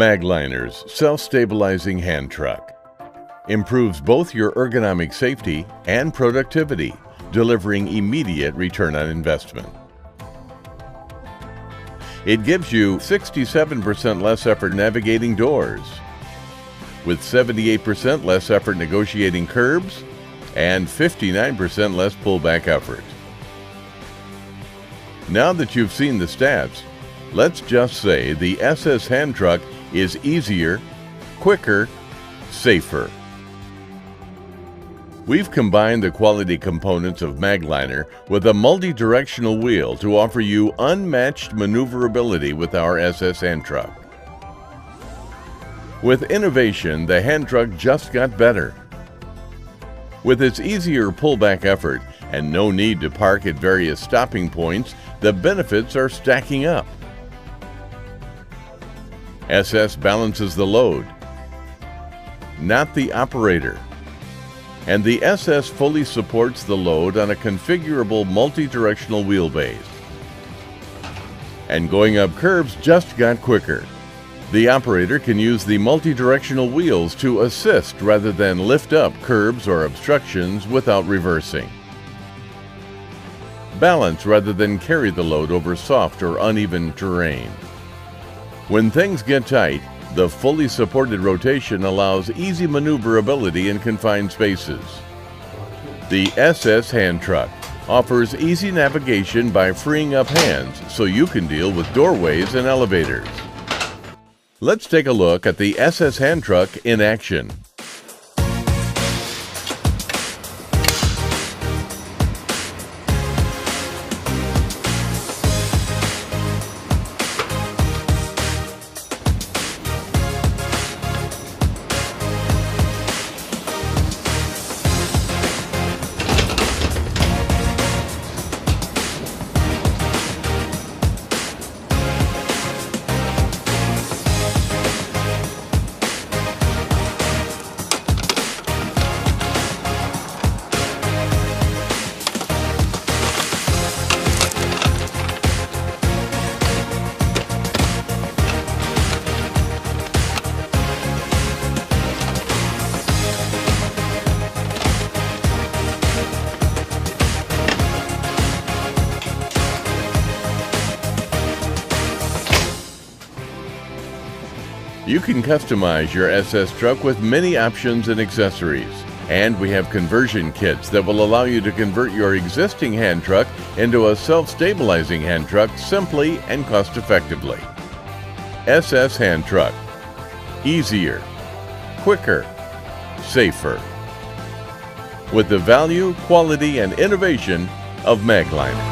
Magliner's self-stabilizing hand truck improves both your ergonomic safety and productivity, delivering immediate return on investment. It gives you 67% less effort navigating doors, with 78% less effort negotiating curbs and 59% less pullback effort. Now that you've seen the stats, let's just say the SS hand truck is easier, quicker, safer. We've combined the quality components of Magliner with a multi-directional wheel to offer you unmatched maneuverability with our SS hand truck. With innovation, the hand truck just got better. With its easier pullback effort and no need to park at various stopping points, the benefits are stacking up. SS balances the load, not the operator. And the SS fully supports the load on a configurable multi-directional wheelbase. And going up curbs just got quicker. The operator can use the multi-directional wheels to assist rather than lift up curbs or obstructions without reversing. Balance rather than carry the load over soft or uneven terrain. When things get tight, the fully supported rotation allows easy maneuverability in confined spaces. The SS hand truck offers easy navigation by freeing up hands so you can deal with doorways and elevators. Let's take a look at the SS hand truck in action. You can customize your SS truck with many options and accessories. And we have conversion kits that will allow you to convert your existing hand truck into a self-stabilizing hand truck simply and cost-effectively. SS hand truck. Easier, quicker, safer. With the value, quality, and innovation of Magliner.